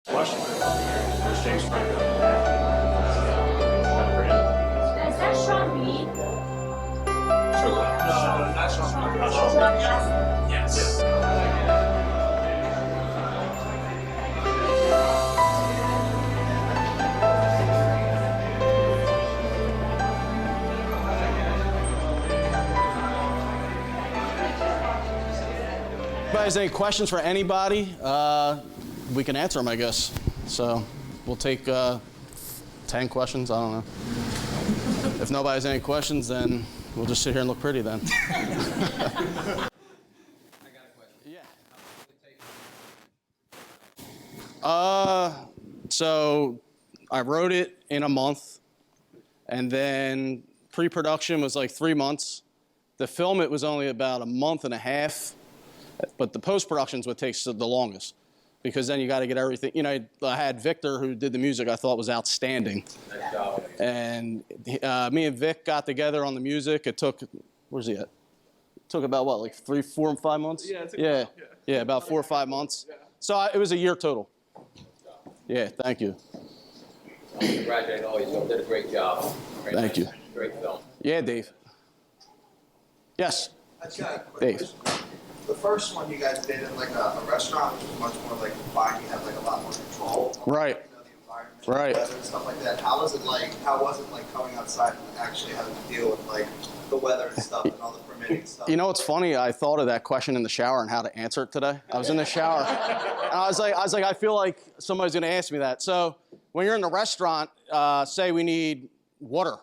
Question. There's James Franco. Is that Sean Reed? No, not Sean. Not Sean. Yes. Anybody has any questions for anybody? We can answer them, I guess. So we'll take 10 questions. I don't know. If nobody has any questions, then we'll just sit here and look pretty then. I got a question. Yeah. How long did it take? So I wrote it in a month, and then pre-production was like 3 months. The film, it was only about a month and a half, but the post-production's what takes the longest, because then you got to get everything. You know, I had Victor, who did the music, I thought was outstanding. Nice job. And me and Vic got together on the music. It took, where's he at? It took about what, like 3, 4, 5 months? Yeah, about 4 or 5 months. Yeah. So it was a year total. Yeah, thank you. Congratulations, always. You did a great job. Thank you. Great film. Yeah, Dave. Yes, I just got a quick Dave. question. The first one you guys did in like a restaurant, which was much more like fine. You had like a lot more control. Right. You know, the environment, Right. the weather and stuff like that. How was it like? How was it like coming outside and actually having to deal with like the weather and stuff and all the permitting stuff? You know what's funny? I thought of that question in the shower and how to answer it today. I was in the shower, and I was like, I feel like somebody's going to ask me that. So when you're in the restaurant, say we need water.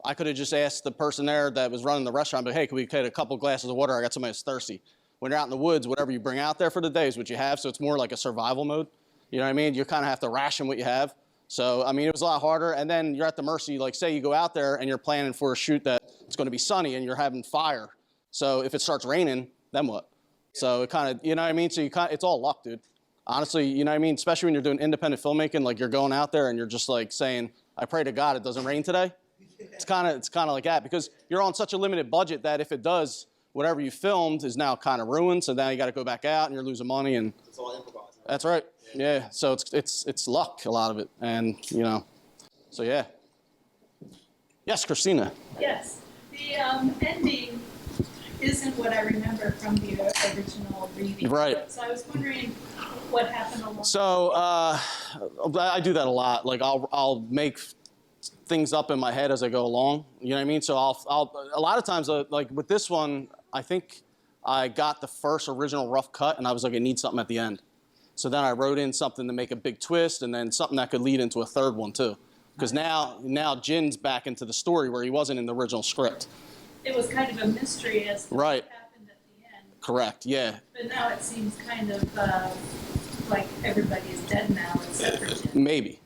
I could have just asked the person there that was running the restaurant, but hey, can we get a couple glasses of water? I got somebody that's thirsty. When you're out in the woods, whatever you bring out there for the day is what you have, so it's more like a survival mode. You know what I mean? You kind of have to ration what you have. So, I mean, it was a lot harder, and then you're at the mercy, like say you go out there and you're planning for a shoot that it's going to be sunny and you're having fire. So if it starts raining, then what? So it kind of, you know what I mean? So it's all luck, dude. Honestly, you know what I mean? Especially when you're doing independent filmmaking, like you're going out there and you're just like saying, I pray to God it doesn't rain today. It's kind of like that, because you're on such a limited budget that if it does, whatever you filmed is now kind of ruined. So now you got to go back out and you're losing money, and It's all improvised. Right? that's right. Yeah. So it's luck, a lot of it, and you know. So yeah. Yes, Christina. Yes. The ending isn't what I remember from the original reading. Right. So I was wondering what happened along. So I do that a lot. Like I'll make things up in my head as I go along. You know what I mean? So I'll a lot of times, like with this one, I think I got the first original rough cut and I was like, I need something at the end. So then I wrote in something to make a big twist, and then something that could lead into a third one too. Because now Jin's back into the story where he wasn't in the original script. It was kind of a mystery as to Right. what happened at the end. Correct, yeah. But now it seems kind of like everybody is dead now except for Jim. Maybe.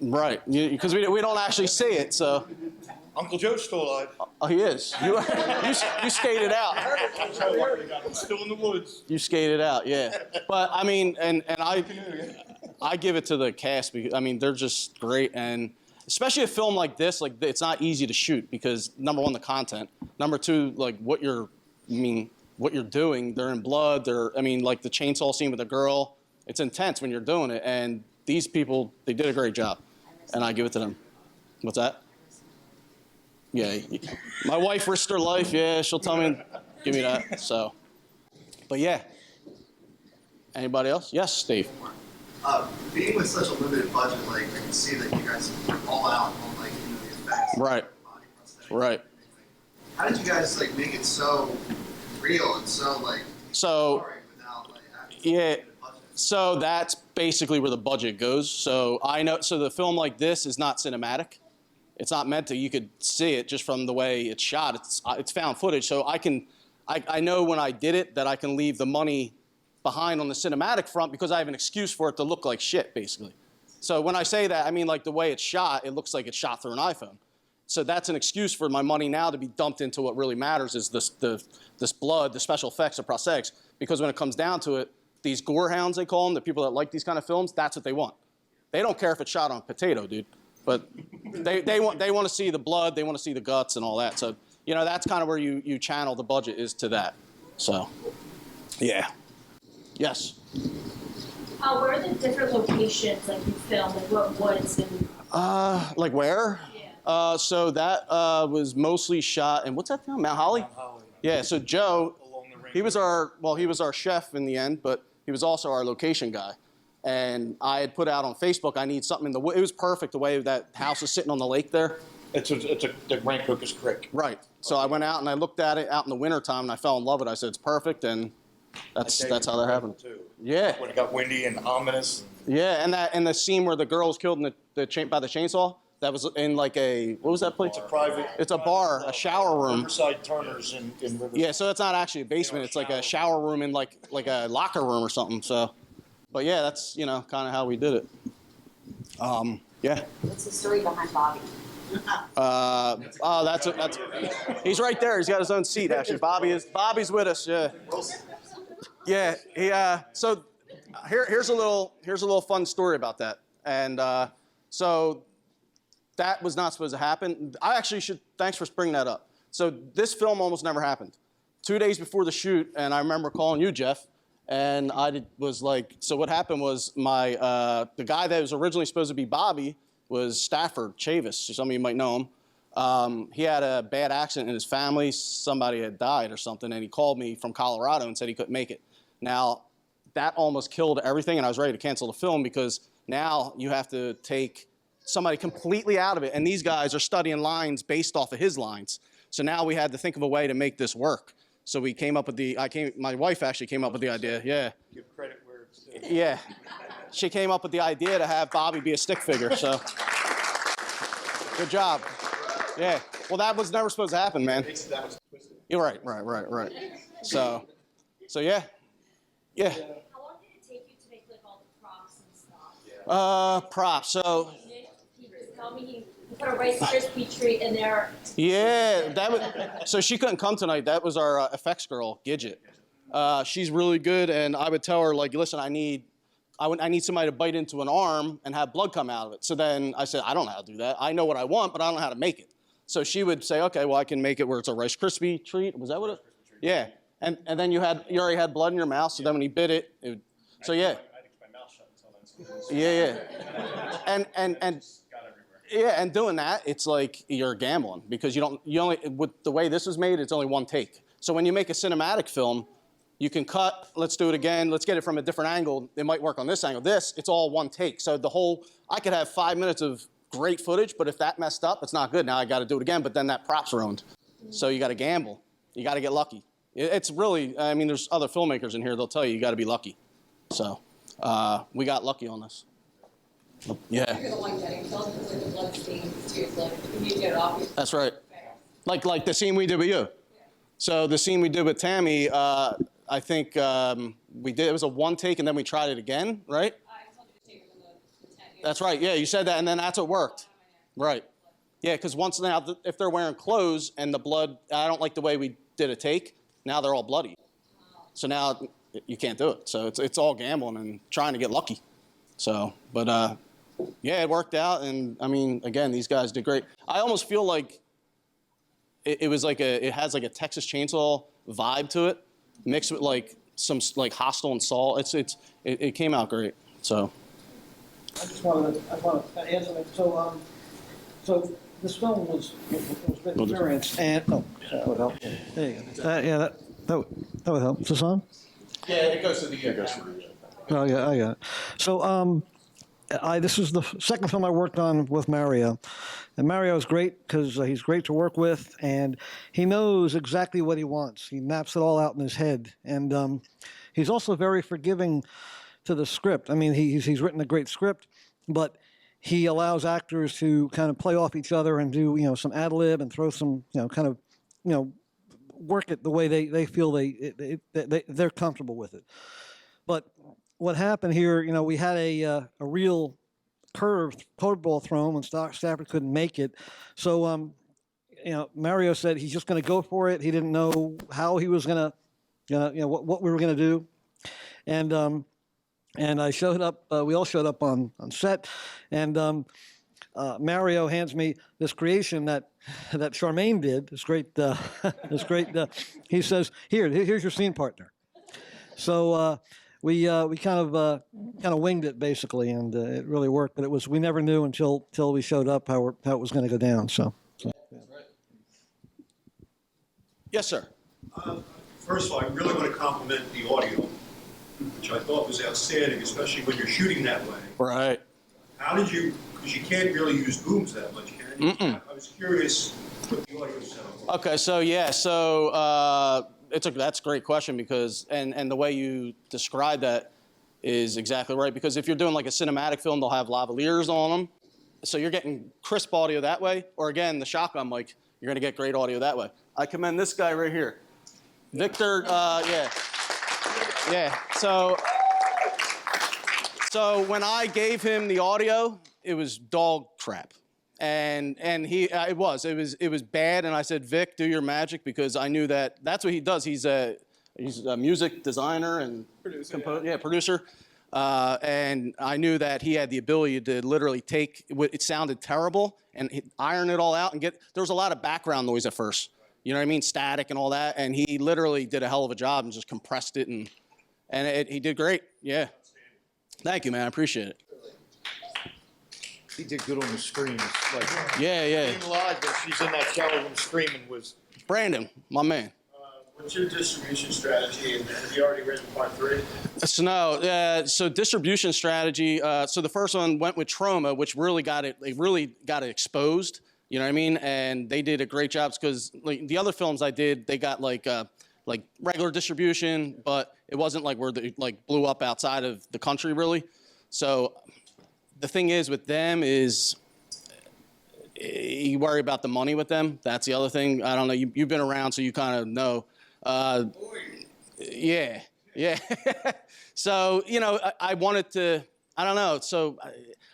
Right, because we don't actually see it, so. Uncle Joe's still alive. Oh, he is. You skated out. I'm still in the woods. You skated out, yeah. But I mean, and I give it to the cast because I mean they're just great, and especially a film like this, like it's not easy to shoot because number one, the content. Number two, like what you're doing. They're in blood. Like the chainsaw scene with the girl. It's intense when you're doing it, and these people, they did a great job, and I give it to them. What's that? Yeah, my wife risked her life. Yeah, she'll tell me, give me that. So, but yeah. Anybody else? Yes, Steve. Being with such a limited budget, like I can see that you guys are all out on like the effects, Right. body prosthetics, Right. How did you guys like make it so real and so like So, boring without like having yeah. a limited budget? So that's basically where the budget goes. So so the film like this is not cinematic. It's not meant to. You could see it just from the way it's shot. It's found footage. So I know when I did it that I can leave the money behind on the cinematic front because I have an excuse for it to look like shit, basically. So when I say that, I mean like the way it's shot, it looks like it's shot through an iPhone. So that's an excuse for my money now to be dumped into what really matters is this blood, the special effects, the prosthetics. Because when it comes down to it, these gore hounds, they call them, the people that like these kind of films, that's what they want. They don't care if it's shot on potato, dude. But they want to see the blood, they want to see the guts and all that. So, you know, that's kind of where you channel the budget is to that. So, yeah. Yes. Where are the different locations like you filmed? Like what woods and? Like where? Yeah. So that was mostly shot in, what's that town? Mount Holly? Mount Holly. Yeah, so Joe, Along the he was our chef in the end, but he was also our location guy. And I had put out on Facebook, I need something in the wood. It was perfect the way that house is sitting on the lake there. It's the Rancocas Creek. Right. So I went out and I looked at it out in the wintertime and I fell in love with it. I said, it's perfect, and that's how that happened. Too. Yeah. When it got windy and ominous. Yeah, and the scene where the girl was killed by the chainsaw, that was in like what was that place? It's a private. It's a bar, a shower room. Riverside Turners in Riverside. Yeah, so it's not actually a basement. It's like a shower room in like a locker room or something. So, but yeah, that's kind of how we did it. Yeah. What's the story behind Bobby? That's he's right there. He's got his own seat actually. Bobby's with us. Yeah. Yeah. He. So here's a little fun story about that. And so that was not supposed to happen. I actually should. Thanks for bringing that up. So this film almost never happened. 2 days before the shoot, and I remember calling you, Jeff, and was like, so what happened was the guy that was originally supposed to be Bobby was Stafford Chavis. Some of you might know him. He had a bad accident in his family. Somebody had died or something, and he called me from Colorado and said he couldn't make it. Now, that almost killed everything, and I was ready to cancel the film because now you have to take somebody completely out of it, and these guys are studying lines based off of his lines. So now we had to think of a way to make this work. So we came up with my wife actually came up with the idea, yeah. Give credit where it's due. Yeah. She came up with the idea to have Bobby be a stick figure, so. Good job. Yeah. Well, that was never supposed to happen, man. You're right. So yeah. Yeah. How long did it take you to make like all the props and stuff? Props, so. He just told me he put a Rice Krispie treat in there. Yeah, so she couldn't come tonight. That was our effects girl, Gidget. She's really good, and I would tell her, like, listen, I need somebody to bite into an arm and have blood come out of it. So then I said, I don't know how to do that. I know what I want, but I don't know how to make it. So she would say, okay, well, I can make it where it's a Rice Krispie treat. Was that what it? Yeah, and then you already had blood in your mouth. So then when he bit it, so yeah. I had to keep my mouth shut until then. Yeah. And doing that, it's like you're gambling because with the way this was made, it's only one take. So when you make a cinematic film, you can cut, let's do it again, let's get it from a different angle. It might work on this angle. It's all one take. So I could have 5 minutes of great footage, but if that messed up, it's not good. Now I got to do it again, but then that prop's ruined. So you got to gamble. You got to get lucky. It's really, I mean, there's other filmmakers in here, they'll tell you got to be lucky. So we got lucky on this. Yeah. You're the one getting killed because of the blood stains too. Like you get it off. That's right. Like the scene we did with you. Yeah. So the scene we did with Tammy, I think we did. It was a one take, and then we tried it again, right? I told you to take it in the tent. That's right. Yeah, you said that, and then that's what worked. Right. Yeah, because once now, if they're wearing clothes and the blood, I don't like the way we did a take. Now they're all bloody. So now you can't do it. So it's all gambling and trying to get lucky. So, but yeah, it worked out, and I mean, again, these guys did great. I almost feel like it was like it has like a Texas Chainsaw vibe to it, mixed with like some like Hostel and Saw. It came out great. So. I want to add something. So this film was a good experience, and that would help. There you go. Yeah, that would help. Is this on? Yeah, it goes to the Oh yeah, I got it. So this is the second film I worked on with Mario, and Mario's great because he's great to work with, and he knows exactly what he wants. He maps it all out in his head, and he's also very forgiving to the script. I mean, he's written a great script, but he allows actors to kind of play off each other and do some ad lib and throw some kind of work it the way they feel they're comfortable with it. But what happened here, we had a real curveball thrown when Stafford couldn't make it. So, Mario said he's just going to go for it. He didn't know how he was going to, what we were going to do. And I showed up, we all showed up on set, and Mario hands me this creation that Charmaine did, this great, he says, here's your scene partner. So we kind of winged it basically, and it really worked. But we never knew until we showed up how it was going to go down. So. Yes, sir. First of all, I really want to compliment the audio, which I thought was outstanding, especially when you're shooting that way. Right. How did you, because you can't really use booms that much, can you? Mm-mm. I was curious what the audio sound was. Okay, so that's a great question because and the way you describe that is exactly right, because if you're doing like a cinematic film, they'll have lavaliers on them, so you're getting crisp audio that way. Or again, the shotgun mic, you're gonna get great audio that way. I commend this guy right here, Victor. Yeah. So when I gave him the audio, it was dog crap. And it was bad. And I said, Vic, do your magic, because I knew that's what he does. He's a music designer and producer. And I knew that he had the ability to literally take what it sounded terrible and iron it all out and there was a lot of background noise at first. You know what I mean? Static and all that. And he literally did a hell of a job and just compressed it, and he did great. Yeah. Thank you, man. I appreciate it. He did good on the screen. Like, Yeah. being live, but she's in that shower room screaming was. Brandon, my man. What's your distribution strategy, and have you already written part 3? So distribution strategy. So the first one went with Trauma, which really got it exposed. You know what I mean? And they did a great job, because like the other films I did, they got like regular distribution, but it wasn't like where they like blew up outside of the country really. So the thing is with them is you worry about the money with them. That's the other thing. I don't know. You've been around, so you kind of know. Yeah. So, I wanted to, I don't know. So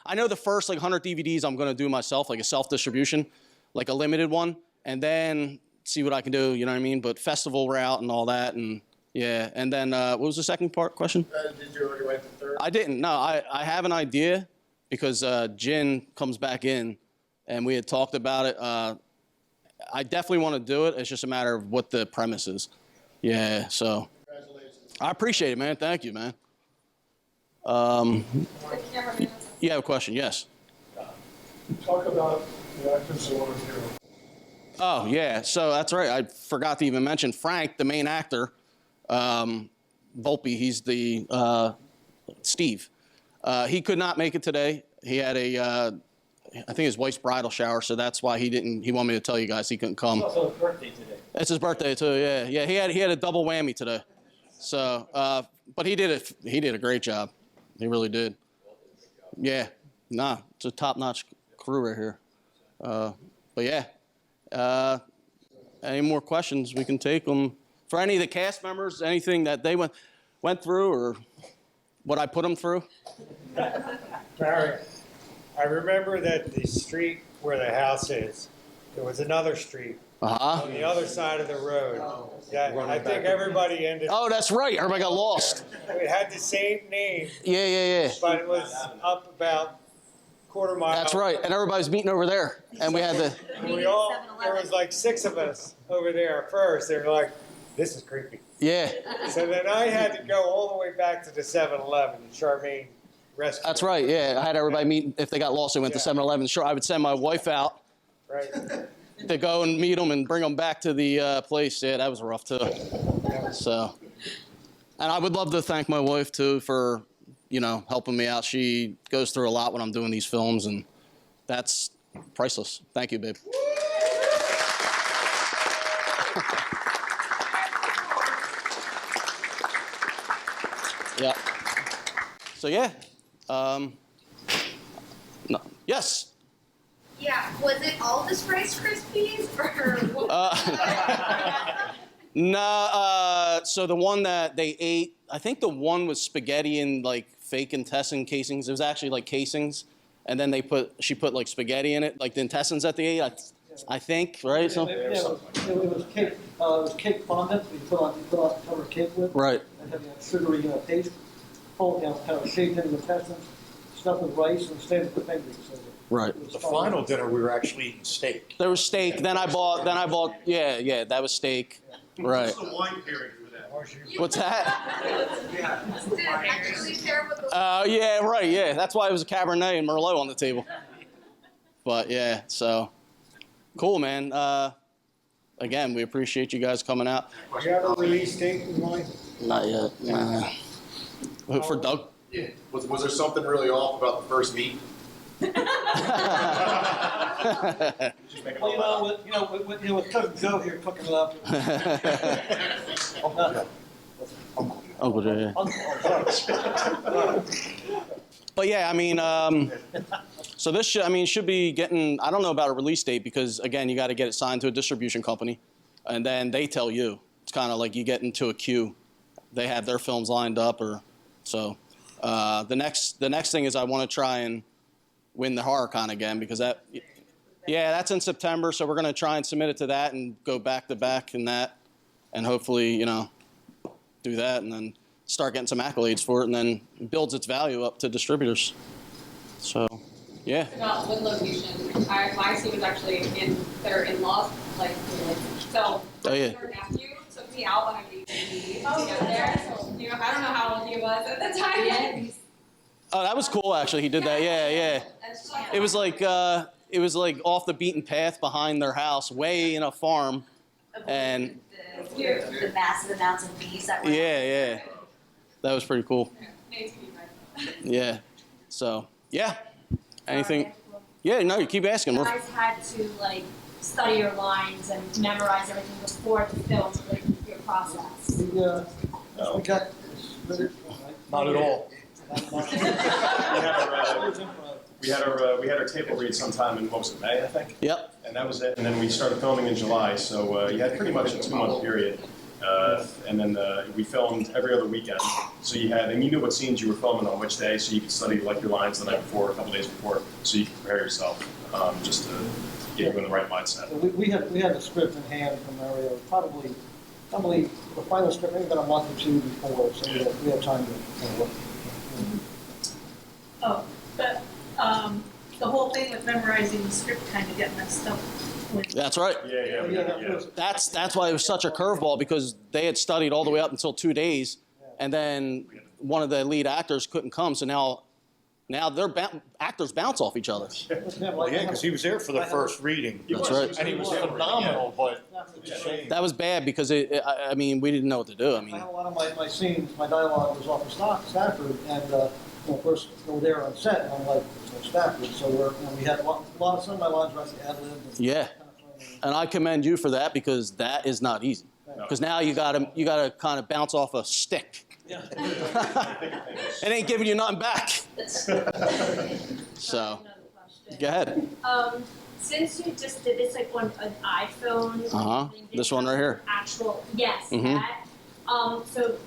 I know the first like 100 DVDs I'm going to do myself, like a self-distribution, like a limited one, and then see what I can do, you know what I mean? But festival route and all that, and yeah. And then what was the second part question? Did you already write the third? I didn't. No, I have an idea, because Jin comes back in, and we had talked about it. I definitely want to do it. It's just a matter of what the premise is. Yeah, so. Congratulations. I appreciate it, man. Thank you, man. You have a question? Yes. Talk about the actors who want to hear. Oh, yeah. So that's right. I forgot to even mention Frank, the main actor. Volpe, he's the Steve. He could not make it today. He had I think his wife's bridal shower, so that's why he wanted me to tell you guys he couldn't come. It's also his birthday today. It's his birthday too, yeah. Yeah, he had a double whammy today. So, but he did a great job. He really did. Yeah, it's a top-notch crew right here. But yeah, any more questions, we can take them. For any of the cast members, anything that they went through or what I put them through? Barry, I remember that the street where the house is, there was another street Uh-huh. on the other side of the road. Yeah, I think everybody ended. Oh, that's right. Everybody got lost. It had the same name, Yeah. but it was up about quarter mile. That's right. And everybody's meeting over there. And we had the. There was like 6 of us over there first. They were like, this is creepy. Yeah. So then I had to go all the way back to the 7-Eleven, Charmaine Rescue. That's right. Yeah. I had everybody meet. If they got lost, they went to 7-Eleven. Sure, I would send my wife out Right. to go and meet them and bring them back to the place. Yeah, that was rough too. So, and I would love to thank my wife too for, helping me out. She goes through a lot when I'm doing these films, and that's priceless. Thank you, babe. Yeah. So yeah. No. Yes. Yeah, was it all just Rice Krispies or what? No, so the one that they ate, I think the one was spaghetti and like fake intestine casings. It was actually like casings, and then she put like spaghetti in it, like the intestines that they ate. I think, right? So. Yeah, it was cake. It was cake fondant. We put on cover cake with. Right. And have that sugary paste, kind of shaped into the intestines, stuffed with rice and stayed with the fingers. So Right. The final dinner, we were actually eating steak. There was steak. Then I bought. Yeah, that was steak. Right. What's the wine pairing for that? What's that? actually care what the. Yeah, right, yeah. That's why it was a Cabernet and Merlot on the table. But yeah, so cool, man. Again, we appreciate you guys coming out. Do you have a release date in mind? Not yet. For Doug? Yeah. Was there something really off about the first meet? Well, with Cousin Joe here cooking it up. Uncle Joe, yeah. But yeah, I mean, so this should be getting, I don't know about a release date because, again, you got to get it signed to a distribution company, and then they tell you. It's kind of like you get into a queue. They have their films lined up, so the next thing is I want to try and win the HorrorCon again because that's in September, so we're going to try and submit it to that and go back to back in that, and hopefully, do that and then start getting some accolades for it, and then it builds its value up to distributors. So, yeah. About what location? My scene was actually in their in-laws, so. Oh, yeah. Her nephew took me out when I gave to go there. So, I don't know how old he was at the time. Yeah. Oh, that was cool, actually. He did that. Yeah. It was like off the beaten path behind their house, way in a farm, and The massive amounts of bees that were. yeah, that was pretty cool. Yeah. So, yeah. Anything? Yeah. No, you keep asking. You guys had to study your lines and memorize everything before the film to your process. We got Not at all. We had our table read sometime in, what was it, May, I think? Yep. And that was it. And then we started filming in July, so you had pretty much a 2-month period. And then we filmed every other weekend. So you knew what scenes you were filming on which day, so you could study your lines the night before, a couple days before, so you could prepare yourself, just to get you in the right mindset. we had the script in hand from Mario, probably the final script, maybe about a month or two before, so we had time to work. Oh, but the whole thing with memorizing the script kind of got messed up. That's right. Yeah. That's why it was such a curveball because they had studied all the way up until 2 days, and then one of the lead actors couldn't come, so now their actors bounce off each other. Well, yeah, because he was there for the first reading. That's right. And he was phenomenal, but it's a shame. That was bad because we didn't know what to do. I had a lot of my scenes, my dialogue was off of Stafford, and of course, go there on set, and I'm like, it's Stafford, so we had a lot of some of my lines were actually ad-libbed. Yeah. And I commend you for that because that is not easy. Because now you gotta kind of bounce off a stick. Yeah. It ain't giving you nothing back. So, go ahead. Since you just did this on an iPhone. This one right here. Yes. Mhm. That. So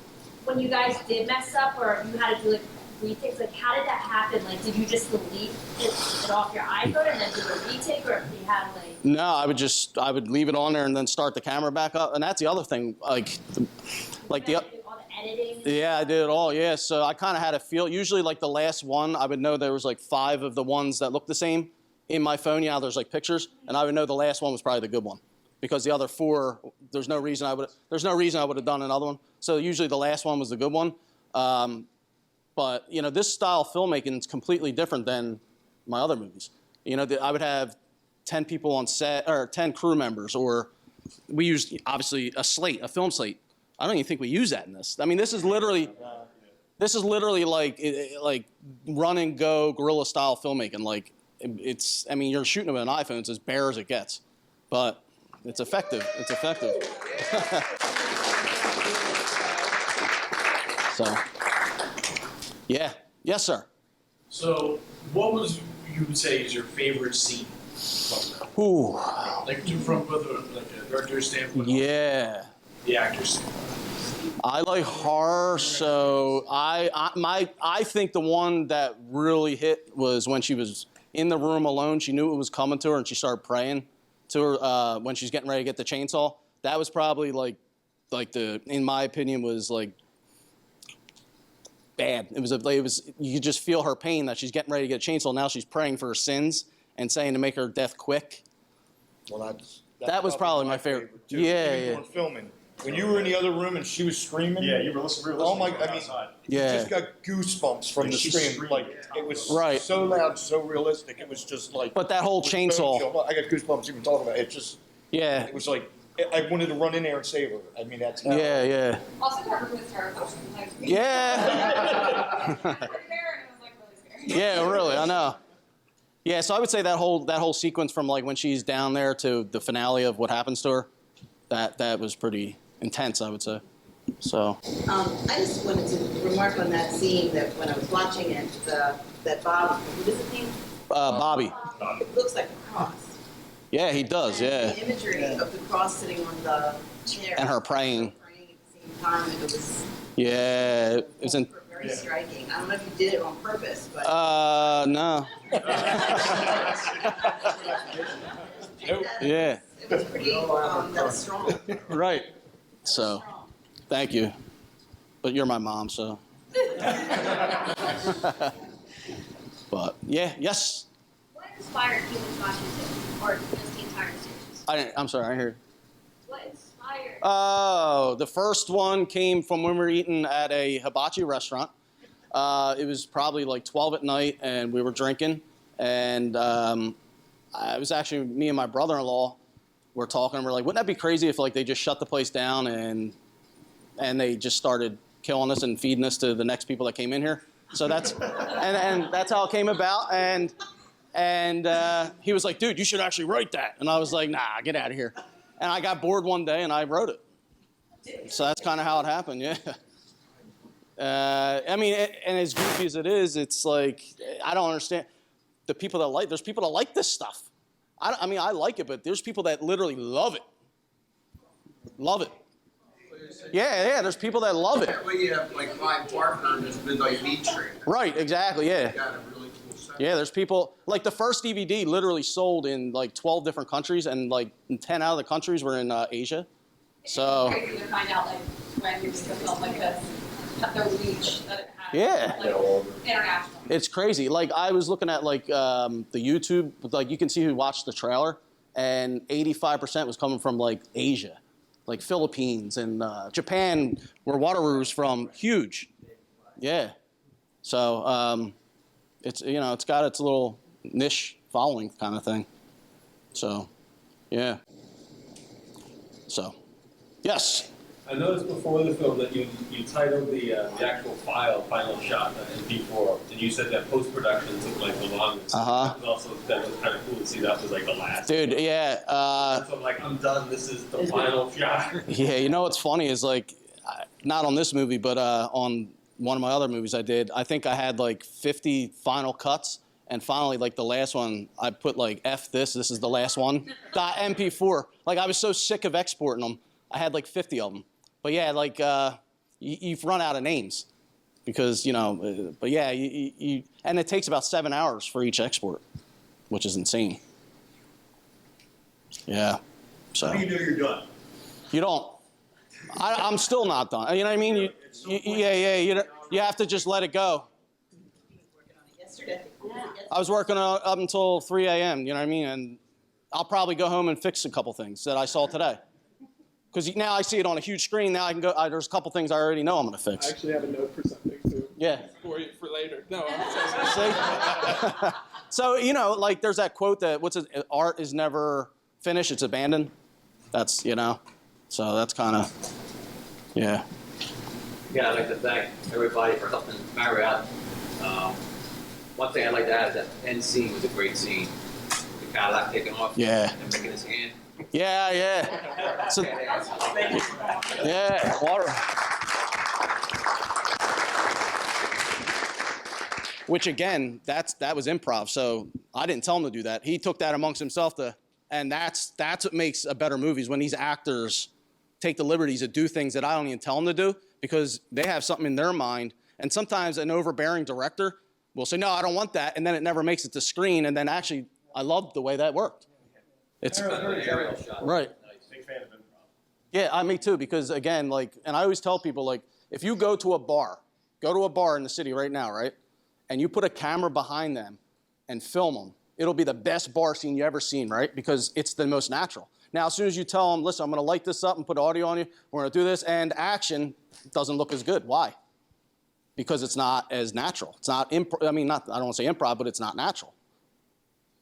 when you guys did mess up or you had to do retakes, how did that happen? Did you just delete it off your iPhone and then do a retake, or if you had No, I would leave it on there and then start the camera back up. And that's the other thing, all the editing? Yeah, I did it all. Yeah, so I kind of had a feel. Usually, the last one, I would know there was 5 of the ones that looked the same in my phone. Yeah, there's pictures, and I would know the last one was probably the good one because the other 4, there's no reason I would have done another one. So usually the last one was the good one. But this style of filmmaking is completely different than my other movies. I would have 10 people on set or 10 crew members, or we used obviously a film slate. I don't even think we use that in this. I mean, this is literally like run and go guerrilla style filmmaking. You're shooting with an iPhone. It's as bare as it gets, but it's effective. So, yeah. Yes, sir. So, what was you would say is your favorite scene? Ooh. From whether a director standpoint. Yeah. The actor standpoint. I like horror, so I think the one that really hit was when she was in the room alone. She knew it was coming to her, and she started praying to her when she's getting ready to get the chainsaw. That was probably in my opinion, was bad. It was you could just feel her pain that she's getting ready to get a chainsaw. Now she's praying for her sins and saying to make her death quick. Well, that was probably my favorite. Too. Yeah, Even yeah. when filming, When you were in the other room and she was screaming. Yeah, we were listening Oh my! to her I mean, outside. you Yeah. just got goosebumps from Yeah, the she scream. screamed. Like it was Right. so loud, so realistic. It was just like. But that whole it was so chainsaw. chill. I got goosebumps even talking about it. It just. Yeah. It was like I wanted to run in there and save her. I mean, that's how. Yeah, yeah. Also, that room was terrifying. Like, Yeah. there, and it was like really scary. Yeah, really, I know. Yeah, so I would say that whole sequence from like when she's down there to the finale of what happens to her, that was pretty intense, I would say. So. I just wanted to remark on that scene that when I was watching it, that Bob, what is his name? Bobby. It looks like a cross. Yeah, he does. And Yeah. the imagery of the cross sitting on the chair. And her praying. Praying at the same time, it was Yeah, it was in. very striking. I don't know if you did it on purpose, but. No. Yeah. It was pretty, that was strong. Right. So, thank you. But you're my mom, so. But yeah, yes. What inspired you to watch it, or just the entire series? I'm sorry, I hear. What inspired? Oh, the first one came from when we were eating at a hibachi restaurant. It was probably like 12 at night, and we were drinking. And it was actually me and my brother-in-law were talking. And we're like, wouldn't that be crazy if like they just shut the place down and they just started killing us and feeding us to the next people that came in here? So that's and that's how it came about. And he was like, dude, you should actually write that. And I was like, nah, get out of here. And I got bored one day and I wrote it. So that's kind of how it happened, yeah. I mean, and as goofy as it is, it's like, I don't understand. There's people that like this stuff. I mean, I like it, but there's people that literally love it. Love it. Yeah, there's people that love it. That way you have like Clive Barker and his Midnight Meat Train. Right, exactly, yeah. Got a really cool set. Yeah, there's people, like the first DVD literally sold in like 12 different countries, and like 10 out of the countries were in Asia. So. It's crazy to find out like when you just film like this, the reach that it has. Yeah. Like, international. It's crazy. Like I was looking at like the YouTube, like you can see who watched the trailer, and 85% was coming from like Asia, like Philippines and Japan, where Wateroo's from, huge. Yeah. So it's it's got its little niche following kind of thing. So, yeah. So, yes. I noticed before the film that you titled the actual final shot in MP4, and you said that post-production took like the longest. Uh-huh. That was kind of cool to see that was like the last. Dude, yeah. So I'm like, I'm done. This is the final shot. Yeah, you know what's funny is like, not on this movie, but on one of my other movies I did, I think I had like 50 final cuts, and finally, like the last one, I put like, F this is the last one, .mp4. Like I was so sick of exporting them, I had like 50 of them. But yeah, like you've run out of names because, but yeah, and it takes about 7 hours for each export, which is insane. Yeah, so. How do you know you're done? You don't. I'm still not done. You know what I mean? You have to just let it go. Yesterday. I was working up until 3 a.m., you know what I mean? And I'll probably go home and fix a couple things that I saw today. Because now I see it on a huge screen. Now I can go. There's a couple things I already know I'm going to fix. I actually have a note for something too. Yeah. For later. No, I'm See? So like there's that quote that art is never finished; it's abandoned. That's So that's kind of yeah. Yeah, I'd like to thank everybody for helping Mary out. One thing I'd like to add is that end scene was a great scene. The Cadillac taking off Yeah. and making his hand. Yeah. So, yeah, water. Which again, that was improv. So I didn't tell him to do that. He took that amongst himself and that's what makes a better movie is when these actors take the liberties to do things that I don't even tell them to do because they have something in their mind. And sometimes an overbearing director will say, no, I don't want that. And then it never makes it to screen. And then actually, I loved the way that worked. It's Aerial shot. right. Big fan of improv. Yeah, me too, because again, and I always tell people, if you go to a bar in the city right now, right, and you put a camera behind them and film them, it'll be the best bar scene you ever seen, right, because it's the most natural. Now, as soon as you tell them, listen, I'm going to light this up and put audio on you, we're going to do this, and action doesn't look as good. Why? Because it's not as natural. It's not, I don't want to say improv, but it's not natural.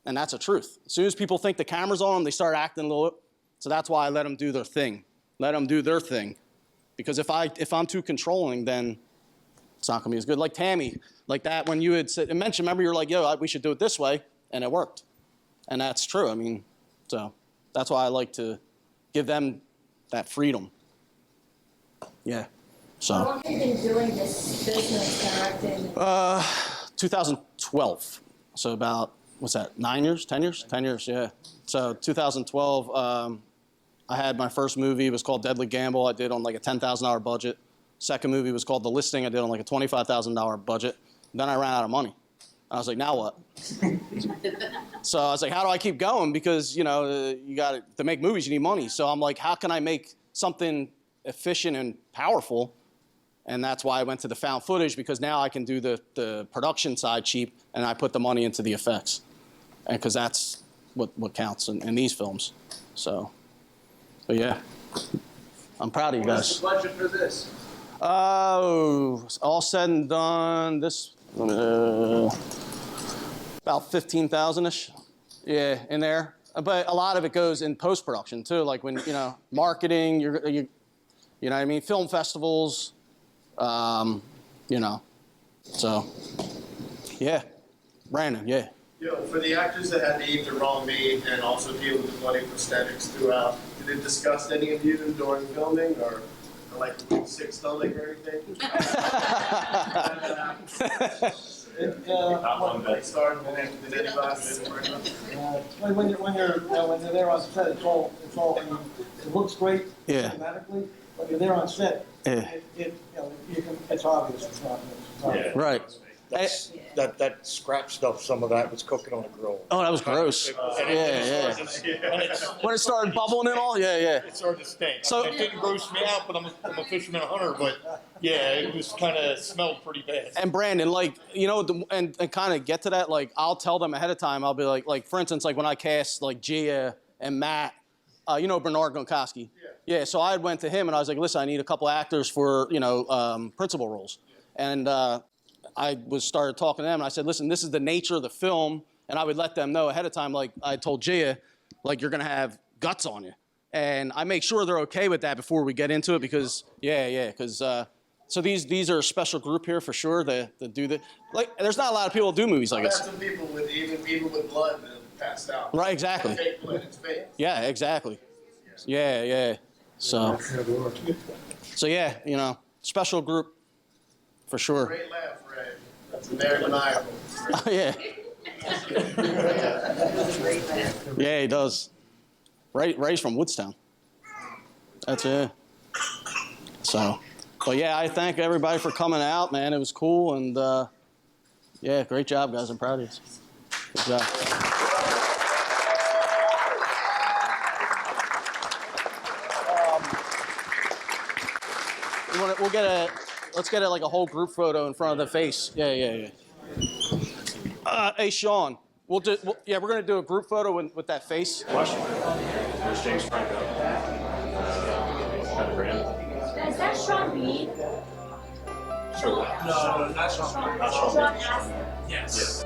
And that's the truth. As soon as people think the camera's on them, they start acting a little, so that's why I let them do their thing. Let them do their thing. Because if I'm too controlling, then it's not going to be as good. Like Tammy, like that, when you had said, and mentioned, remember, you're like, yo, we should do it this way, and it worked. And that's true. I mean, so that's why I like to give them that freedom. Yeah. So. How long have you been doing this business, directing? 2012. So about, what's that, 9 years, 10 years? 10 years, yeah. So 2012, I had my first movie. It was called Deadly Gamble. I did on like a $10,000 budget. Second movie was called The Listing. I did on like a $25,000 budget. Then I ran out of money. I was like, now what? So I was like, how do I keep going? Because, you know, to make movies, you need money. So I'm like, how can I make something efficient and powerful? And that's why I went to the found footage, because now I can do the production side cheap, and I put the money into the effects. And because that's what counts in these films. So, but yeah, I'm proud of you guys. What's the budget for this? All said and done, this, about 15,000-ish, yeah, in there. But a lot of it goes in post-production too, like when, you know, marketing, you know what I mean, film festivals, you know, so, yeah, Brandon, yeah. Yo, for the actors that had to eat the wrong meat and also deal with the bloody prosthetics throughout, did it disgust any of you during filming, or like sick stomach or anything? When you're there on set, it's all, I mean, it looks great cinematically. When you're there on set, it's obvious. It's not. Right. That scrap stuff, some of that was cooking on a grill. Oh, that was gross. Yeah. When it started bubbling and all, yeah. It started to stink. So it didn't gross me out, but I'm a fisherman hunter, but yeah, it was kind of smelled pretty bad. And Brandon, like, you know, and kind of get to that, like, I'll tell them ahead of time. I'll be like, for instance, like when I cast like Gia and Matt, you know Bernard Gronkowski. Yeah. So I went to him and I was like, listen, I need a couple actors for, you know, principal roles. And I started talking to them and I said, listen, this is the nature of the film. And I would let them know ahead of time, like I told Gia, like you're going to have guts on you. And I make sure they're okay with that before we get into it because, because so these are a special group here for sure that do the, like, there's not a lot of people who do movies like this. I've had some people with, even people with blood that have passed out. Right, exactly. Fake blood, it's fake. Yeah, exactly. Yeah. So yeah, you know, special group for sure. Great laugh, Ray. That's very maniacal. Yeah. Yeah, he does. Ray's from Woodstown. That's it. So, but yeah, I thank everybody for coming out, man. It was cool, and yeah, great job, guys. I'm proud of you. Good job. Let's get like a whole group photo in front of the face. Yeah. Hey, Sean, we're gonna do a group photo with that face. Question. Where's James Franco? Kind of grand. Is that Sean Reed? No, not Sean. Sean Astin. Yes.